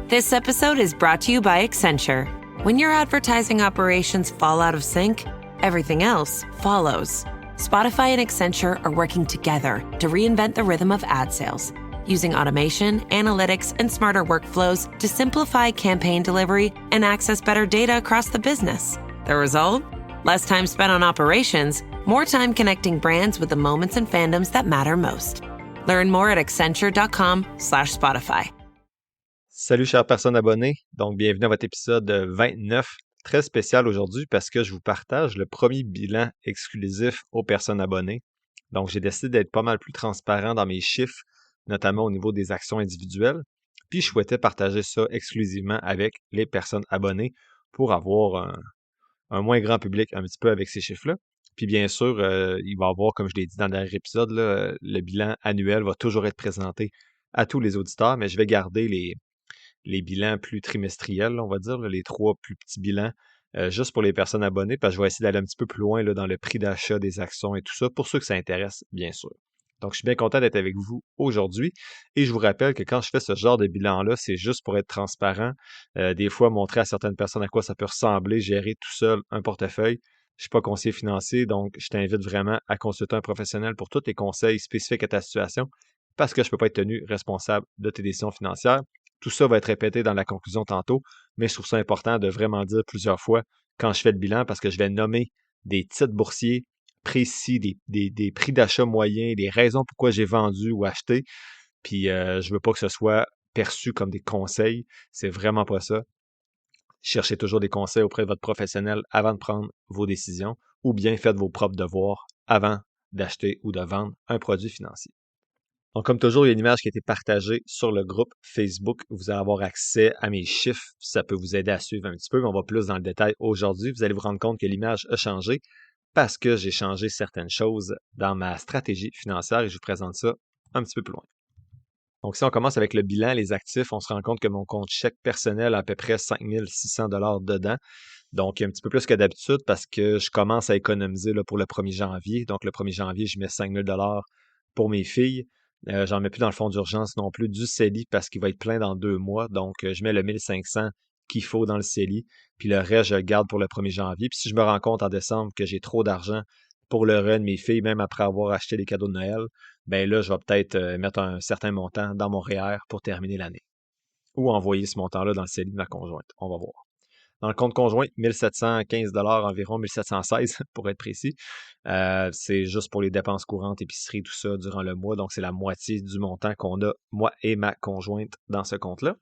This episode is brought to you by Accenture. When your advertising operations fall out of sync, everything else follows. Spotify and Accenture are working together to reinvent the rhythm of ad sales, using automation, analytics, and smarter workflows to simplify campaign delivery and access better data across the business. The result? Less time spent on operations, more time connecting brands with the moments and fandoms that matter most. Learn more at accenture.com/Spotify. Salut chères personnes abonnées, donc bienvenue à votre épisode 29, très spécial aujourd'hui parce que je vous partage le premier bilan exclusif aux personnes abonnées. Donc j'ai décidé d'être pas mal plus transparent dans mes chiffres, notamment au niveau des actions individuelles, puis je souhaitais partager ça exclusivement avec les personnes abonnées pour avoir un moins grand public un petit peu avec ces chiffres-là. Puis bien sûr, il va y avoir, comme je l'ai dit dans le dernier épisode, là, le bilan annuel va toujours être présenté à tous les auditeurs, mais je vais garder les bilans plus trimestriels, on va dire, là, les 3 plus petits bilans, juste pour les personnes abonnées, parce que je vais essayer d'aller un petit peu plus loin là, dans le prix d'achat des actions et tout ça, pour ceux que ça intéresse, bien sûr. Donc, je suis bien content d'être avec vous aujourd'hui et je vous rappelle que quand je fais ce genre de bilan-là, c'est juste pour être transparent, des fois montrer à certaines personnes à quoi ça peut ressembler, gérer tout seul un portefeuille. Je ne suis pas conseiller financier, donc je t'invite vraiment à consulter un professionnel pour tous les conseils spécifiques à ta situation, parce que je ne peux pas être tenu responsable de tes décisions financières. Tout ça va être répété dans la conclusion tantôt, mais je trouve ça important de vraiment dire plusieurs fois quand je fais le bilan parce que je vais nommer des titres boursiers précis, des prix d'achat moyens, des raisons pourquoi j'ai vendu ou acheté. Puis je veux pas que ce soit perçu comme des conseils. C'est vraiment pas ça. Cherchez toujours des conseils auprès de votre professionnel avant de prendre vos décisions ou bien faites vos propres devoirs avant d'acheter ou de vendre un produit financier. Donc, comme toujours, il y a une image qui a été partagée sur le groupe Facebook. Vous allez avoir accès à mes chiffres. Ça peut vous aider à suivre un petit peu, mais on va plus dans le détail aujourd'hui. Vous allez vous rendre compte que l'image a changé parce que j'ai changé certaines choses dans ma stratégie financière et je vous présente ça un petit peu plus loin. Donc, si on commence avec le bilan, les actifs, on se rend compte que mon compte chèque personnel a à peu près 5 600 $ dedans. Donc, un petit peu plus que d'habitude parce que je commence à économiser là, pour le 1er janvier. Donc, le 1er janvier, je mets 5 000 $ pour mes filles. J'en mets plus dans le fonds d'urgence non plus du CELI parce qu'il va être plein dans 2 mois. Donc, je mets le 1500 qu'il faut dans le CELI. Puis le reste, je le garde pour le 1er janvier. Puis si je me rends compte en décembre que j'ai trop d'argent pour le run de mes filles, même après avoir acheté des cadeaux de Noël, ben là, je vais peut-être mettre un certain montant dans mon REER pour terminer l'année. Ou envoyer ce montant-là dans le CELI de ma conjointe. On va voir. Dans le compte conjoint, 1715 $ environ, 1716 pour être précis. C'est juste pour les dépenses courantes, épicerie, tout ça, durant le mois. Donc, c'est la moitié du montant qu'on a, moi et ma conjointe, dans ce compte-là.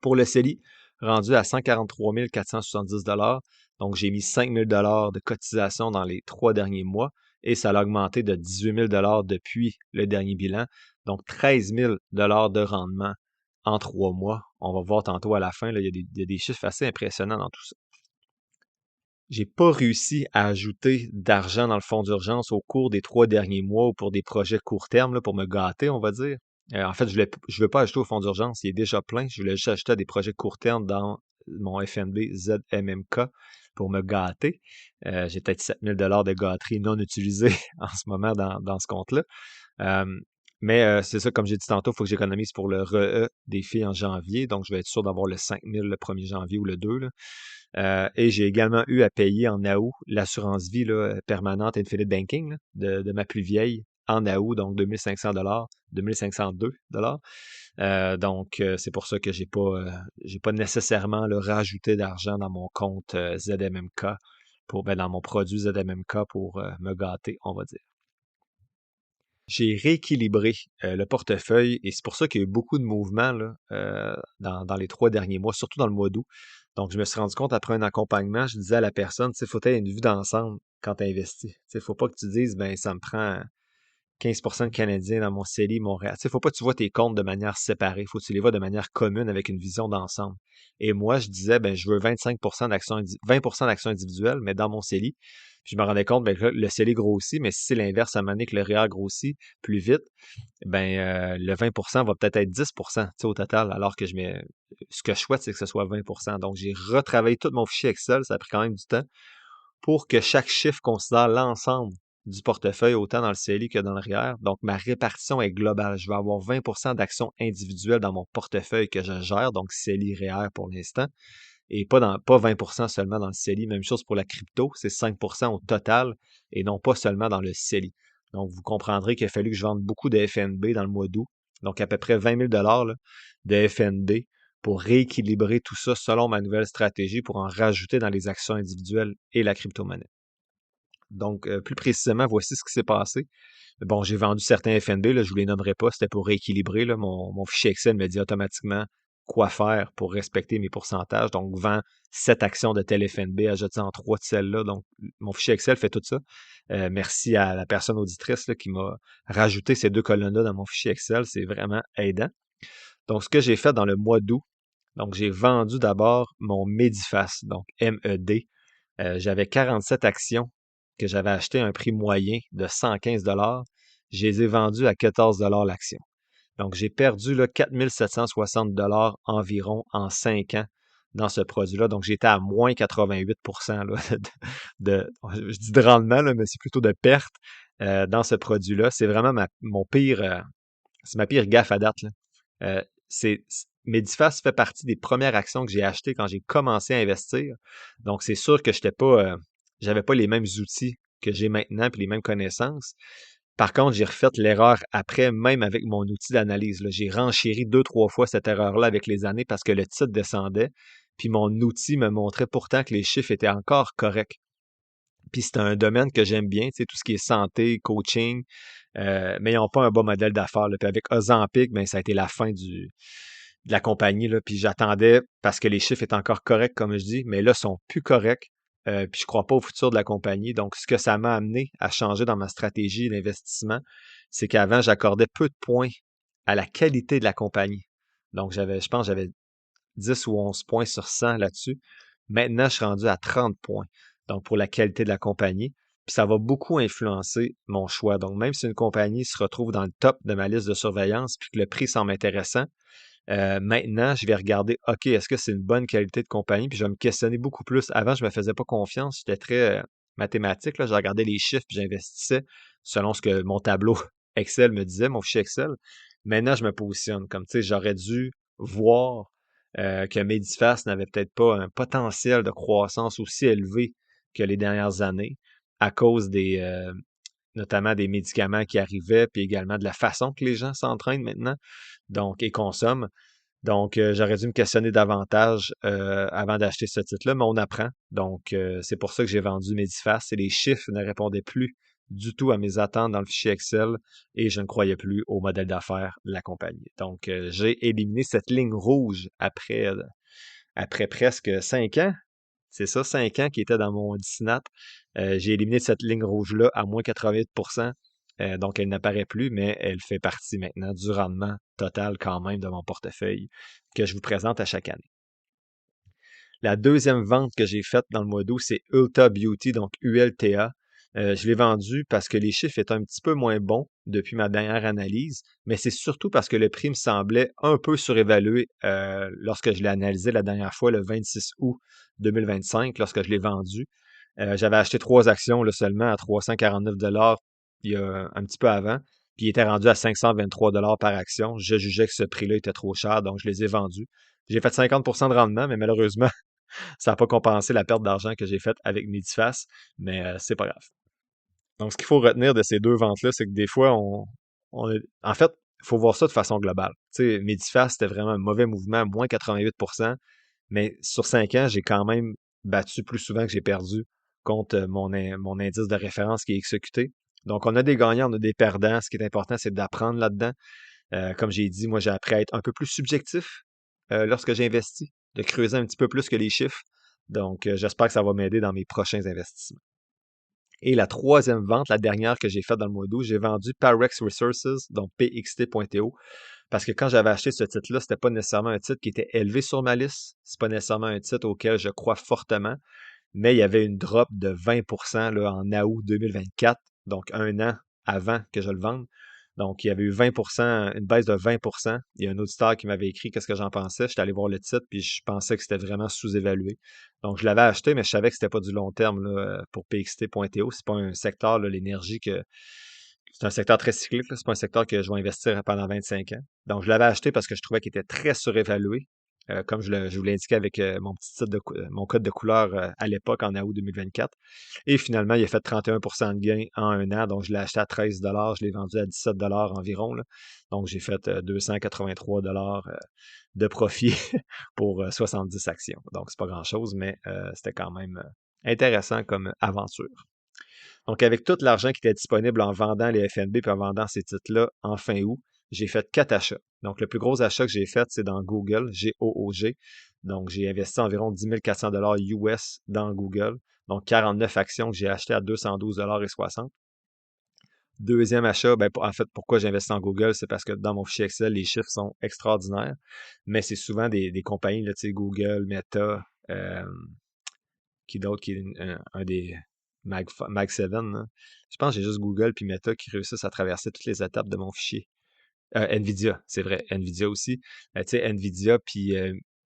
Pour le CELI, rendu à 143 470 $. Donc, j'ai mis 5 000 $ de cotisation dans les 3 derniers mois et ça a augmenté de 18 000 $ depuis le dernier bilan. Donc, 13 000 $ de rendement en 3 mois. On va voir tantôt à la fin, là, il y a des chiffres assez impressionnants dans tout ça. J'ai pas réussi à ajouter d'argent dans le fonds d'urgence au cours des 3 derniers mois ou pour des projets court terme, là, pour me gâter, on va dire. En fait, je ne veux pas ajouter au fonds d'urgence, il est déjà plein. Je voulais juste ajouter à des projets court terme dans mon FNB ZMMK pour me gâter. J'ai peut-être 7 000 $ de gâterie non utilisée en ce moment dans ce compte-là. Mais c'est ça, comme j'ai dit tantôt, il faut que j'économise pour le REE des filles en janvier. Donc, je vais être sûr d'avoir le 5 000 le 1er janvier ou le 2. Là. Et j'ai également eu à payer en août l'assurance vie là, permanente Infinite Banking là, de ma plus vieille en août, donc 2500 $, 2502 $. Donc, c'est pour ça que j'ai pas nécessairement là, rajouté d'argent dans mon compte ZMMK, dans mon produit ZMMK pour me gâter, on va dire. J'ai rééquilibré le portefeuille et c'est pour ça qu'il y a eu beaucoup de mouvements là, dans les 3 derniers mois, surtout dans le mois d'août. Donc, je me suis rendu compte après un accompagnement, je disais à la personne, tu sais, il faut avoir une vue d'ensemble quand tu investis. Il ne faut pas que tu dises, ben ça me prend 15% de Canadiens dans mon CELI, Montréal. Il ne faut pas que tu vois tes comptes de manière séparée. Il faut que tu les vois de manière commune avec une vision d'ensemble. Et moi, je disais, ben je veux 20% d'actions individuelles, mais dans mon CELI. Puis je me rendais compte, ben, que le CELI grossit, mais si c'est l'inverse, à un moment donné que le REER grossit plus vite, ben le 20% va peut-être être 10% au total, alors que ce que je souhaite, c'est que ce soit 20%. Donc, j'ai retravaillé tout mon fichier Excel, ça a pris quand même du temps, pour que chaque chiffre considère l'ensemble du portefeuille, autant dans le CELI que dans le REER. Donc, ma répartition est globale. Je vais avoir 20% d'actions individuelles dans mon portefeuille que je gère, donc CELI, REER pour l'instant, et pas 20% seulement dans le CELI. Même chose pour la crypto, c'est 5% au total et non pas seulement dans le CELI. Donc, vous comprendrez qu'il a fallu que je vende beaucoup de FNB dans le mois d'août, donc à peu près 20 000 là, de FNB pour rééquilibrer tout ça selon ma nouvelle stratégie pour en rajouter dans les actions individuelles et la crypto-monnaie. Donc, plus précisément, voici ce qui s'est passé. Bon, j'ai vendu certains FNB, là, je ne vous les nommerai pas, c'était pour rééquilibrer. Là, mon fichier Excel me dit automatiquement quoi faire pour respecter mes pourcentages. Donc, vends 7 actions de tel FNB, ajoute en 3 de celles-là. Donc, mon fichier Excel fait tout ça. Merci à la personne auditrice là, qui m'a rajouté ces 2 colonnes-là dans mon fichier Excel. C'est vraiment aidant. Donc, ce que j'ai fait dans le mois d'août, donc j'ai vendu d'abord mon Medifast, donc MED. J'avais 47 actions que j'avais achetées à un prix moyen de 115 $. Je les ai vendues à 14 $ l'action. Donc, j'ai perdu là, 4 760 $ environ en 5 ans dans ce produit-là. Donc, j'étais à moins 88% là, je dis de rendement, là, mais c'est plutôt de perte dans ce produit-là. C'est vraiment c'est ma pire gaffe à date, là. Medifast fait partie des premières actions que j'ai achetées quand j'ai commencé à investir. Donc, c'est sûr que j'avais pas les mêmes outils que j'ai maintenant puis les mêmes connaissances. Par contre, j'ai refait l'erreur après, même avec mon outil d'analyse, là. J'ai renchéri 2, 3 fois cette erreur-là avec les années parce que le titre descendait. Puis mon outil me montrait pourtant que les chiffres étaient encore corrects. Puis c'est un domaine que j'aime bien, tu sais, tout ce qui est santé, coaching, mais ils n'ont pas un bon modèle d'affaires, là. Puis avec Ozempic, ben, ça a été la fin de la compagnie, là. Puis j'attendais parce que les chiffres étaient encore corrects, comme je dis, mais là, ils sont plus corrects. Puis je crois pas au futur de la compagnie. Donc, ce que ça m'a amené à changer dans ma stratégie d'investissement, c'est qu'avant, j'accordais peu de points à la qualité de la compagnie. Donc, je pense, j'avais 10 ou 11 points sur 100 là-dessus. Maintenant, je suis rendu à 30 points. Donc, pour la qualité de la compagnie. Puis ça va beaucoup influencer mon choix. Donc, même si une compagnie se retrouve dans le top de ma liste de surveillance, puis que le prix semble intéressant, maintenant, je vais regarder, OK, est-ce que c'est une bonne qualité de compagnie? Puis je vais me questionner beaucoup plus. Avant, je ne me faisais pas confiance. J'étais très mathématique, là. Je regardais les chiffres, puis j'investissais selon ce que mon tableau Excel me disait, mon fichier Excel. Maintenant, je me positionne. Comme, tu sais, j'aurais dû voir que Medifast n'avait peut-être pas un potentiel de croissance aussi élevé que les dernières années à cause notamment des médicaments qui arrivaient, puis également de la façon que les gens s'entraînent maintenant, donc, et consomment. Donc, j'aurais dû me questionner davantage avant d'acheter ce titre-là, mais on apprend. Donc, c'est pour ça que j'ai vendu Medifast et les chiffres ne répondaient plus du tout à mes attentes dans le fichier Excel et je ne croyais plus au modèle d'affaires de la compagnie. Donc, j'ai éliminé cette ligne rouge après presque 5 ans. C'est ça, 5 ans qui était dans mon Disnat. J'ai éliminé cette ligne rouge-là à moins 88%. Donc, elle n'apparaît plus, mais elle fait partie maintenant du rendement total quand même de mon portefeuille que je vous présente à chaque année. La deuxième vente que j'ai faite dans le mois d'août, c'est Ulta Beauty, donc ULTA. Je l'ai vendu parce que les chiffres étaient un petit peu moins bons depuis ma dernière analyse, mais c'est surtout parce que le prix me semblait un peu surévalué lorsque je l'ai analysé la dernière fois, le 26 août 2025, lorsque je l'ai vendu. J'avais acheté 3 actions là, seulement à 349 $ il y a un petit peu avant, puis il était rendu à 523 $ par action. Je jugeais que ce prix-là était trop cher, donc je les ai vendus. J'ai fait 50% de rendement, mais malheureusement, ça n'a pas compensé la perte d'argent que j'ai faite avec Medifast, mais c'est pas grave. Donc, ce qu'il faut retenir de ces 2 ventes-là, c'est que des fois, en fait, il faut voir ça de façon globale. Tu sais, Medifast, c'était vraiment un mauvais mouvement, moins 88%, mais sur 5 ans, j'ai quand même battu plus souvent que j'ai perdu contre mon indice de référence qui est exécuté. Donc, on a des gagnants, on a des perdants. Ce qui est important, c'est d'apprendre là-dedans. Comme j'ai dit, moi, j'ai appris à être un peu plus subjectif lorsque j'investis, de creuser un petit peu plus que les chiffres. Donc, j'espère que ça va m'aider dans mes prochains investissements. Et la troisième vente, la dernière que j'ai faite dans le mois d'août, j'ai vendu Parex Resources, donc PXT.to, parce que quand j'avais acheté ce titre-là, c'était pas nécessairement un titre qui était élevé sur ma liste. C'est pas nécessairement un titre auquel je crois fortement, mais il y avait une drop de 20% là, en août 2024, donc un an avant que je le vende. Donc, il y avait eu 20%, une baisse de 20%. Il y a un auditeur qui m'avait écrit qu'est-ce que j'en pensais. J'étais allé voir le titre, puis je pensais que c'était vraiment sous-évalué. Donc, je l'avais acheté, mais je savais que c'était pas du long terme là, pour PXT.to. C'est pas un secteur, là, l'énergie, que c'est un secteur très cyclique. Là. C'est pas un secteur que je vais investir pendant 25 ans. Donc, je l'avais acheté parce que je trouvais qu'il était très surévalué. Comme je vous l'ai indiqué avec mon petit titre mon code de couleur à l'époque, en août 2024. Et finalement, il a fait 31% de gain en un an. Donc, je l'ai acheté à 13 je l'ai vendu à 17 environ. Là. Donc, j'ai fait 283 de profit pour 70 actions. Donc, c'est pas grand-chose, mais c'était quand même intéressant comme aventure. Donc, avec tout l'argent qui était disponible en vendant les FNB et en vendant ces titres-là en fin août, j'ai fait 4 achats. Donc, le plus gros achat que j'ai fait, c'est dans Google, G-O-O-G. Donc, j'ai investi environ 10 400 US dans Google. Donc, 49 actions que j'ai achetées à 212,60 $. Deuxième achat, ben, en fait, pourquoi j'investis en Google, c'est parce que dans mon fichier Excel, les chiffres sont extraordinaires, mais c'est souvent des compagnies, là, tu sais, Google, Meta, qui d'autre, qui est un des Mag 7, là. Je pense que j'ai juste Google puis Meta qui réussissent à traverser toutes les étapes de mon fichier. Nvidia, c'est vrai, Nvidia aussi. Tu sais, Nvidia, puis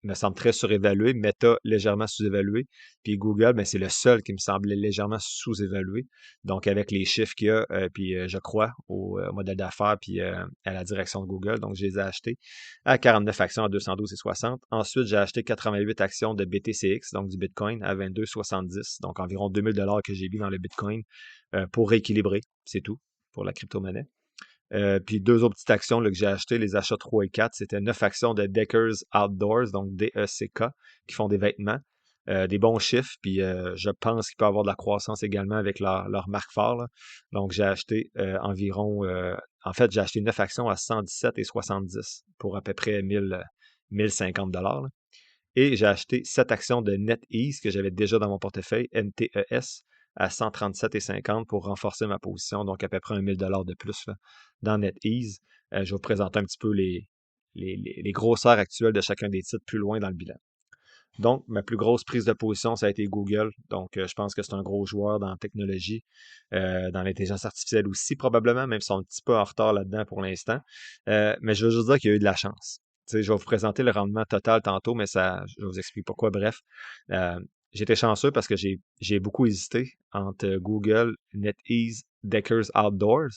me semble très surévalué, Meta légèrement sous-évalué, puis Google, ben, c'est le seul qui me semblait légèrement sous-évalué. Donc, avec les chiffres qu'il y a, puis je crois au modèle d'affaires, puis à la direction de Google, donc je les ai achetés à 49 actions à 212,60. Ensuite, j'ai acheté 88 actions de BTCX, donc du Bitcoin, à 22,70, donc environ 2000 que j'ai mis dans le Bitcoin pour rééquilibrer, c'est tout, pour la crypto-monnaie. Puis deux autres petites actions là, que j'ai achetées, les achats 3 et 4, c'était 9 actions de Deckers Outdoors, donc DECK, qui font des vêtements. Des bons chiffres, puis je pense qu'il peut y avoir de la croissance également avec leur marque phare. Là. Donc j'ai acheté environ, en fait j'ai acheté 9 actions à 117,70 pour à peu près 1050 $. Et j'ai acheté 7 actions de NetEase que j'avais déjà dans mon portefeuille, NTES, à 137,50 pour renforcer ma position, donc à peu près 1000 $ de plus là, dans NetEase. Je vais vous présenter un petit peu les grosseurs actuelles de chacun des titres plus loin dans le bilan. Donc, ma plus grosse prise de position, ça a été Google. Donc, je pense que c'est un gros joueur dans la technologie, dans l'intelligence artificielle aussi, probablement, même si on est un petit peu en retard là-dedans pour l'instant. Mais je veux juste dire qu'il y a eu de la chance. Tu sais, je vais vous présenter le rendement total tantôt, mais ça, je vais vous expliquer pourquoi. Bref, euh, j'étais chanceux parce que j'ai beaucoup hésité entre Google, NetEase, Deckers Outdoors.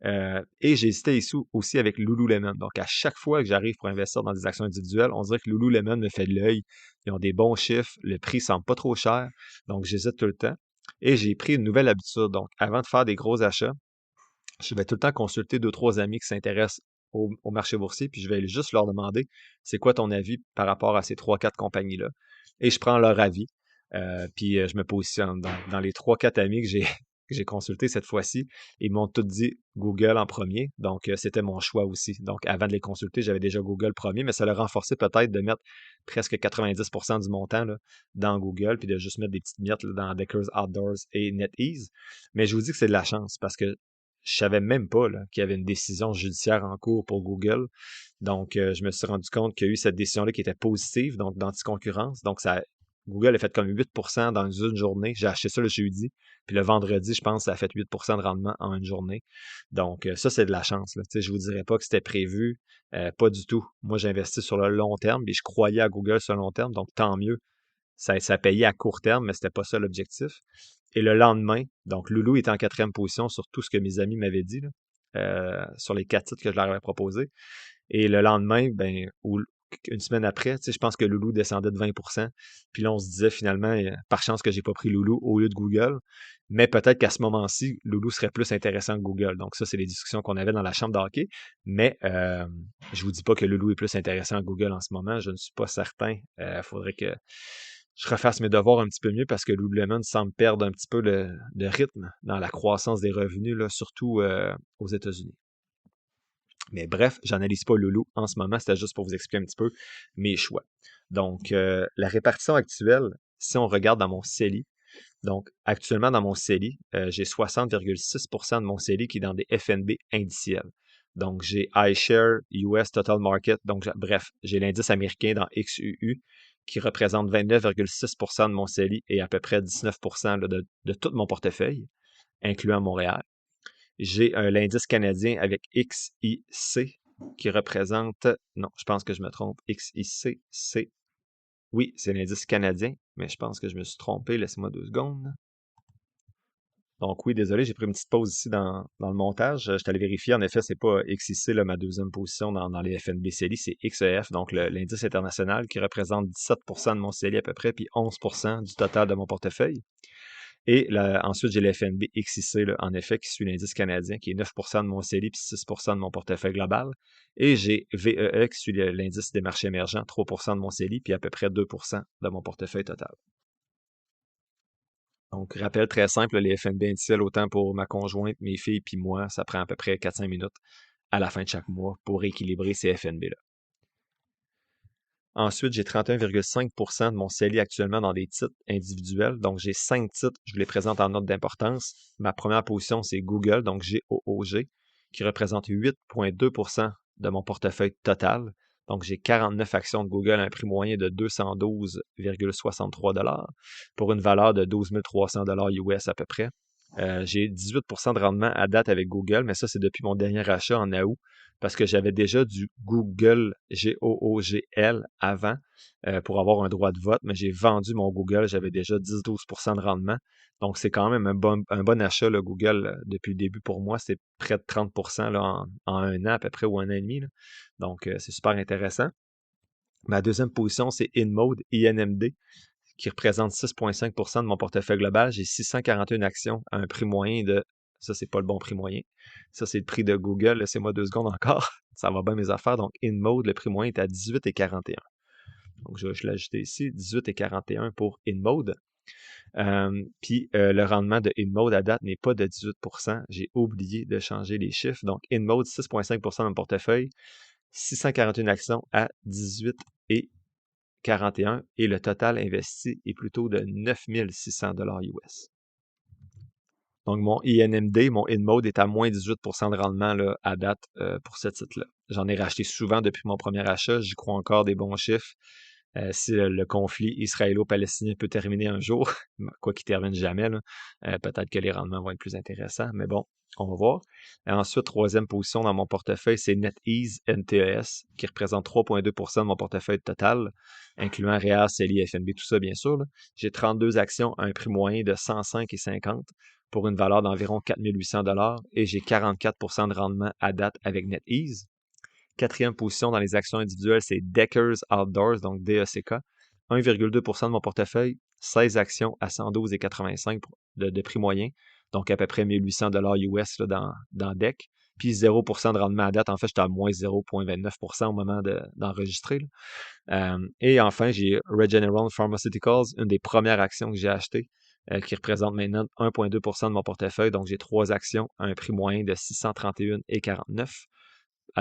Et j'ai hésité ici aussi avec Lululemon. Donc, à chaque fois que j'arrive pour investir dans des actions individuelles, on dirait que Lululemon me fait de l'œil. Ils ont des bons chiffres, le prix semble pas trop cher. Donc, j'hésite tout le temps. Et j'ai pris une nouvelle habitude. Donc, avant de faire des gros achats, je vais tout le temps consulter deux, trois amis qui s'intéressent au marché boursier, puis je vais juste leur demander c'est quoi ton avis par rapport à ces trois, quatre compagnies-là. Et je prends leur avis. Puis je me positionne dans les trois, quatre amis que j'ai consultés cette fois-ci. Ils m'ont tous dit Google en premier. Donc, c'était mon choix aussi. Donc, avant de les consulter, j'avais déjà Google premier, mais ça l'a renforcé peut-être de mettre presque 90% du montant là, dans Google, puis de juste mettre des petites miettes là, dans Deckers Outdoors et NetEase. Mais je vous dis que c'est de la chance parce que je savais même pas là, qu'il y avait une décision judiciaire en cours pour Google. Donc, je me suis rendu compte qu'il y a eu cette décision-là qui était positive, donc d'anticoncurrence. Donc, Google a fait comme 8% dans une journée. J'ai acheté ça le jeudi. Puis le vendredi, je pense, ça a fait 8% de rendement en une journée. Donc, ça, c'est de la chance. Là. Je ne vous dirais pas que c'était prévu. Pas du tout. Moi, j'ai investi sur le long terme et je croyais à Google sur le long terme. Donc, tant mieux. Ça payait à court terme, mais c'était pas ça l'objectif. Et le lendemain, donc Loulou était en quatrième position sur tout ce que mes amis m'avaient dit, là, sur les quatre titres que je leur avais proposés. Et le lendemain, ben, ou une semaine après, je pense que Loulou descendait de 20%. Puis là, on se disait finalement, par chance que j'ai pas pris Loulou au lieu de Google. Mais peut-être qu'à ce moment-ci, Loulou serait plus intéressant que Google. Donc ça, c'est les discussions qu'on avait dans la chambre d'hockey. Mais je vous dis pas que Loulou est plus intéressant que Google en ce moment. Je ne suis pas certain. Il faudrait que je refasse mes devoirs un petit peu mieux parce que Lululemon semble perdre un petit peu de rythme dans la croissance des revenus, là, surtout aux États-Unis. Mais bref, j'analyse pas Loulou en ce moment, c'était juste pour vous expliquer un petit peu mes choix. Donc, la répartition actuelle, si on regarde dans mon CELI, donc actuellement dans mon CELI, j'ai 60,6% de mon CELI qui est dans des FNB indiciels. Donc, j'ai iShare US Total Market, donc bref, j'ai l'indice américain dans XUU qui représente 29,6% de mon CELI et à peu près 19% là, de tout mon portefeuille, incluant Montréal. J'ai l'indice canadien avec XIC qui représente... Non, je pense que je me trompe. XIC, c'est... Oui, c'est l'indice canadien, mais je pense que je me suis trompé. Laissez-moi 2 secondes. Donc oui, désolé, j'ai pris une petite pause ici dans le montage. Je suis allé vérifier. En effet, c'est pas XIC, là, ma deuxième position dans les FNB CELI, c'est XEF, donc l'indice international qui représente 17% de mon CELI à peu près, puis 11% du total de mon portefeuille. Et ensuite, j'ai le FNB XIC, là, en effet, qui suit l'indice canadien, qui est 9% de mon CELI, puis 6% de mon portefeuille global. Et j'ai VEE, qui suit l'indice des marchés émergents, 3% de mon CELI, puis à peu près 2% de mon portefeuille total. Donc, rappel très simple, les FNB indiciels, autant pour ma conjointe, mes filles, puis moi, ça prend à peu près 4-5 minutes à la fin de chaque mois pour rééquilibrer ces FNB-là. Ensuite, j'ai 31,5% de mon CELI actuellement dans des titres individuels. Donc, j'ai 5 titres, je vous les présente en ordre d'importance. Ma première position, c'est Google, donc GOOG, qui représente 8,2% de mon portefeuille total. Donc, j'ai 49 actions de Google à un prix moyen de 212,63 pour une valeur de 12 300 US à peu près. J'ai 18% de rendement à date avec Google, mais ça, c'est depuis mon dernier achat en août, parce que j'avais déjà du Google GOOGL avant pour avoir un droit de vote, mais j'ai vendu mon Google, j'avais déjà 10-12% de rendement. Donc, c'est quand même un bon achat, le Google, depuis le début pour moi. C'est près de 30% là, en un an à peu près ou un an et demi. Là. Donc, c'est super intéressant. Ma deuxième position, c'est InMode, INMD, qui représente 6,5% de mon portefeuille global. J'ai 641 actions à un prix moyen de... Ça, c'est pas le bon prix moyen. Ça, c'est le prix de Google. Laissez-moi 2 secondes encore. Ça va bien mes affaires. Donc, InMode, le prix moyen est à 18,41. Donc, je vais l'ajouter ici. 18,41 pour InMode. Puis, le rendement de InMode à date n'est pas de 18%. J'ai oublié de changer les chiffres. Donc, InMode, 6,5% de mon portefeuille. 641 actions à 18,41 et le total investi est plutôt de 9 600 US. Donc, mon INMD, mon InMode est à moins 18% de rendement là, à date pour ce titre-là. J'en ai racheté souvent depuis mon premier achat. J'y crois encore des bons chiffres. Si le conflit israélo-palestinien peut terminer un jour, quoi qu'il termine jamais, peut-être que les rendements vont être plus intéressants, mais bon, on va voir. Et ensuite, troisième position dans mon portefeuille, c'est NetEase NTES, qui représente 3,2% de mon portefeuille total, incluant REER, CELI, FNB, tout ça, bien sûr. J'ai 32 actions à un prix moyen de 105,50 pour une valeur d'environ 4 800 et j'ai 44% de rendement à date avec NetEase. Quatrième position dans les actions individuelles, c'est Deckers Outdoors, donc DECK. 1,2% de mon portefeuille, 16 actions à 112,85 de prix moyen, donc à peu près 1800 US là, dans DEC. Puis 0% de rendement à date. En fait, j'étais à moins 0,29% au moment d'enregistrer. Et enfin, j'ai Regeneron Pharmaceuticals, une des premières actions que j'ai achetées, qui représente maintenant 1,2% de mon portefeuille. Donc, j'ai 3 actions à un prix moyen de 631,49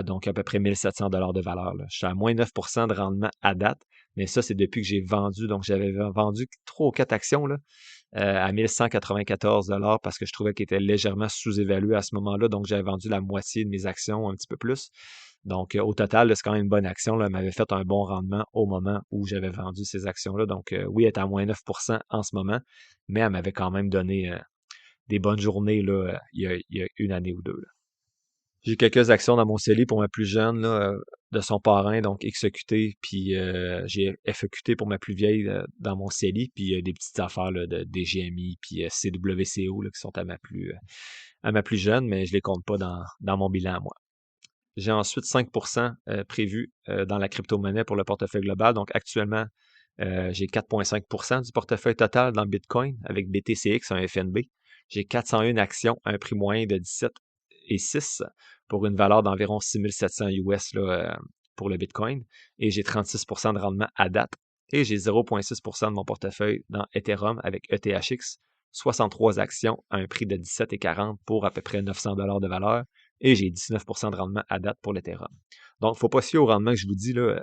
donc à peu près 1700 de valeur. Là. Je suis à moins 9% de rendement à date, mais ça, c'est depuis que j'ai vendu. Donc, j'avais vendu 3 ou 4 actions là, à 1194 parce que je trouvais qu'elles étaient légèrement sous-évaluées à ce moment-là. Donc, j'avais vendu la moitié de mes actions, un petit peu plus. Donc, au total, c'est quand même une bonne action. Là. Elle m'avait fait un bon rendement au moment où j'avais vendu ces actions-là. Donc, oui, elle est à moins 9% en ce moment, mais elle m'avait quand même donné des bonnes journées là, il y a une année ou deux. Là. J'ai quelques actions dans mon CELI pour ma plus jeune, là, de son parrain, donc XEQT, puis j'ai FEQT pour ma plus vieille dans mon CELI, puis des petites affaires là, de DGMI, puis CWCO là, qui sont à ma plus jeune, mais je les compte pas dans mon bilan à moi. J'ai ensuite 5% prévu dans la crypto-monnaie pour le portefeuille global. Donc actuellement, j'ai 4,5% du portefeuille total dans Bitcoin avec BTCX, un FNB. J'ai 401 actions à un prix moyen de 17,6 pour une valeur d'environ 6700 US là, pour le Bitcoin. Et j'ai 36% de rendement à date. Et j'ai 0,6% de mon portefeuille dans Ethereum avec ETHX. 63 actions à un prix de 17,40 pour à peu près 900 de valeur. Et j'ai 19% de rendement à date pour l'Ethereum. Donc, il ne faut pas se fier au rendement que je vous dis là,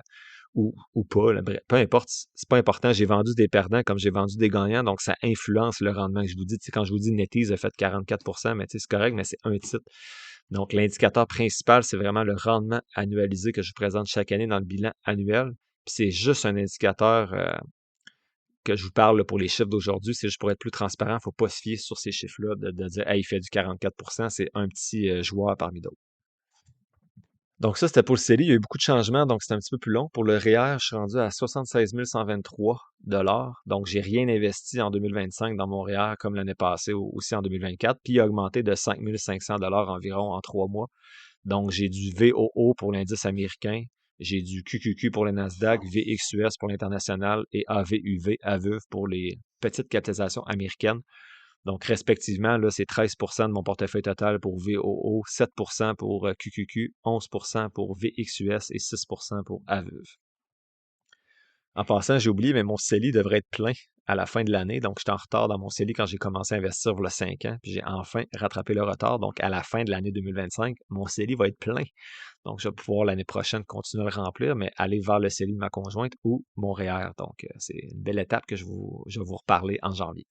ou pas. Là, bref, peu importe, c'est pas important. J'ai vendu des perdants comme j'ai vendu des gagnants, donc ça influence le rendement que je vous dis. Tu sais, quand je vous dis NetEase a fait 44%, mais c'est correct, mais c'est un titre. Donc, l'indicateur principal, c'est vraiment le rendement annualisé que je vous présente chaque année dans le bilan annuel. Puis c'est juste un indicateur que je vous parle là, pour les chiffres d'aujourd'hui, c'est juste pour être plus transparent. Il ne faut pas se fier sur ces chiffres-là de dire hey, il fait du 44%, c'est un petit joueur parmi d'autres. Donc ça, c'était pour le CELI. Il y a eu beaucoup de changements, donc c'est un petit peu plus long. Pour le REER, je suis rendu à 76 123 $. Donc, j'ai rien investi en 2025 dans mon REER comme l'année passée aussi en 2024. Puis, il a augmenté de 5 500 $ environ en 3 mois. Donc, j'ai du VOO pour l'indice américain. J'ai du QQQ pour le Nasdaq, VXUS pour l'international et AVUV, AVUV pour les petites capitalisations américaines. Donc, respectivement, là, c'est 13% de mon portefeuille total pour VOO, 7% pour QQQ, 11% pour VXUS et 6% pour AVUV. En passant, j'ai oublié, mais mon CELI devrait être plein à la fin de l'année. Donc, j'étais en retard dans mon CELI quand j'ai commencé à investir il y a 5 ans. Puis, j'ai enfin rattrapé le retard. Donc, à la fin de l'année 2025, mon CELI va être plein. Donc, je vais pouvoir l'année prochaine continuer à le remplir, mais aller vers le CELI de ma conjointe ou mon REER. Donc, c'est une belle étape que je vais vous reparler en janvier.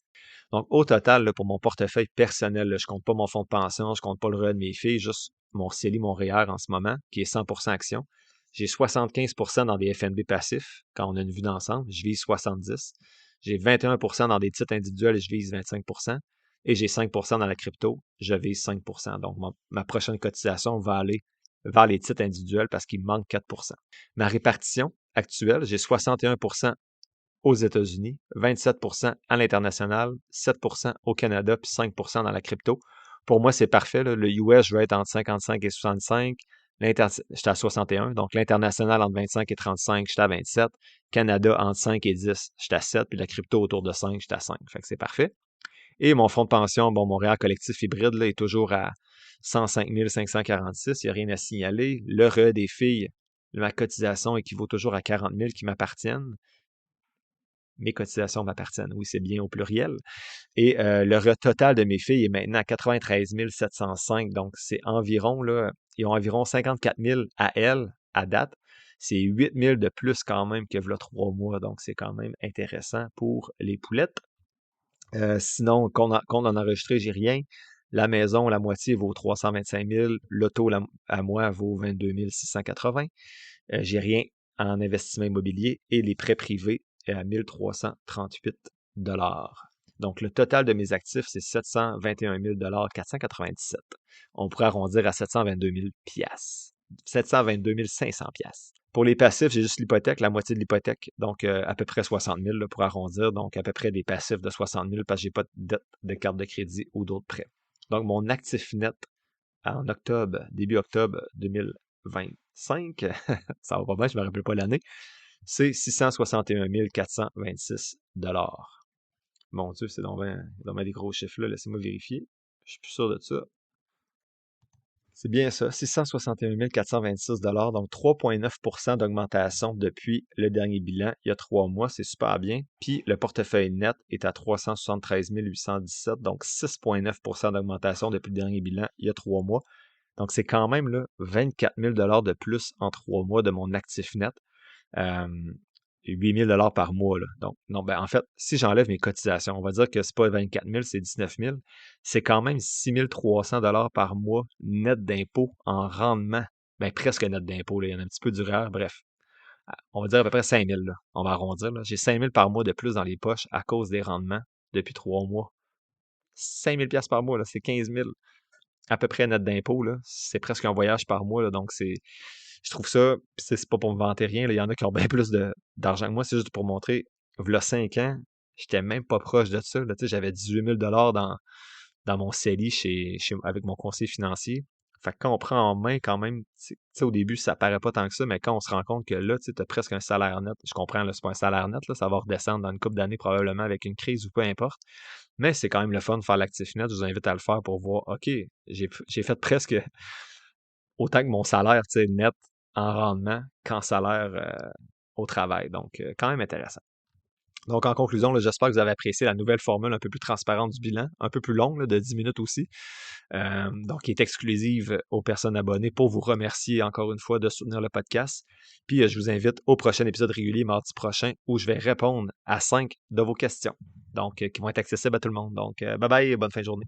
Donc, au total, là, pour mon portefeuille personnel, là, je ne compte pas mon fonds de pension, je ne compte pas le REER de mes filles, juste mon CELI, mon REER en ce moment, qui est 100% action. J'ai 75% dans des FNB passifs, quand on a une vue d'ensemble, je vise 70%. J'ai 21% dans des titres individuels et je vise 25%. Et j'ai 5% dans la crypto, je vise 5%. Donc, ma prochaine cotisation va aller vers les titres individuels parce qu'il me manque 4%. Ma répartition actuelle, j'ai 61% aux États-Unis, 27% à l'international, 7% au Canada, puis 5% dans la crypto. Pour moi, c'est parfait. Là. Le US, je vais être entre 55 et 65. J'étais à 61. Donc, l'international entre 25 et 35, j'étais à 27. Canada entre 5 et 10, j'étais à 7. Puis la crypto autour de 5, j'étais à 5. Fait que c'est parfait. Et mon fonds de pension, bon, mon REER collectif hybride là, est toujours à 105 546. Il n'y a rien à signaler. Le REER des filles, ma cotisation équivaut toujours à 40 000 qui m'appartiennent. Mes cotisations m'appartiennent. Oui, c'est bien au pluriel. Et le REER total de mes filles est maintenant à 93 705. Donc, c'est environ, là, ils ont environ 54 000 à elles, à date. C'est 8 000 de plus quand même que là 3 mois. Donc, c'est quand même intéressant pour les poulettes. Sinon, qu'on en enregistré, j'ai rien. La maison, la moitié vaut 325 000. L'auto, à moi, vaut 22 680. J'ai rien en investissement immobilier et les prêts privés est à 1338 $. Donc, le total de mes actifs, c'est 721 497. On pourrait arrondir à 722 000 piastres. 722 500 piastres. Pour les passifs, j'ai juste l'hypothèque, la moitié de l'hypothèque, donc à peu près 60 000 là, pour arrondir, donc à peu près des passifs de 60 000 parce que j'ai pas de dette de carte de crédit ou d'autres prêts. Donc, mon actif net en octobre, début octobre 2025, ça va pas bien, je ne me rappelle pas l'année, c'est 661 426 $. Mon Dieu, c'est donc bien des gros chiffres là, laissez-moi vérifier. Je suis plus sûr de ça. C'est bien ça, 661 426 $, donc 3,9% d'augmentation depuis le dernier bilan il y a 3 mois, c'est super bien. Puis le portefeuille net est à 373 817, donc 6,9% d'augmentation depuis le dernier bilan il y a 3 mois. Donc c'est quand même là, 24 000 $ de plus en 3 mois de mon actif net. 8 000 $ par mois. Là. Donc, non, ben, en fait, si j'enlève mes cotisations, on va dire que c'est pas 24 000, c'est 19 000. C'est quand même 6 300 $ par mois net d'impôt en rendement. Ben, presque net d'impôt. Il y en a un petit peu d'ureur. Bref, on va dire à peu près 5 000. Là. On va arrondir. Là. J'ai 5 000 par mois de plus dans les poches à cause des rendements depuis 3 mois. 5 000 $ par mois, là, c'est 15 000 à peu près net d'impôt. C'est presque un voyage par mois. Là, donc, je trouve ça, c'est pas pour me vanter rien, il y en a qui ont bien plus d'argent que moi, c'est juste pour montrer, il y a 5 ans, j'étais même pas proche de ça. Là, j'avais 18 000 $ dans mon CELI avec mon conseiller financier. Fait que quand on prend en main quand même, au début, ça paraît pas tant que ça, mais quand on se rend compte que là, tu as presque un salaire net, je comprends, là, c'est pas un salaire net, là, ça va redescendre dans une couple d'années probablement avec une crise ou peu importe, mais c'est quand même le fun de faire l'actif net, je vous invite à le faire pour voir, OK, j'ai fait presque autant que mon salaire net en rendement qu'en salaire au travail. Donc, quand même intéressant. Donc, en conclusion, là, j'espère que vous avez apprécié la nouvelle formule un peu plus transparente du bilan, un peu plus longue, là, de 10 minutes aussi, donc qui est exclusive aux personnes abonnées pour vous remercier encore une fois de soutenir le podcast. Puis, je vous invite au prochain épisode régulier mardi prochain où je vais répondre à 5 de vos questions, donc qui vont être accessibles à tout le monde. Donc, bye bye et bonne fin de journée.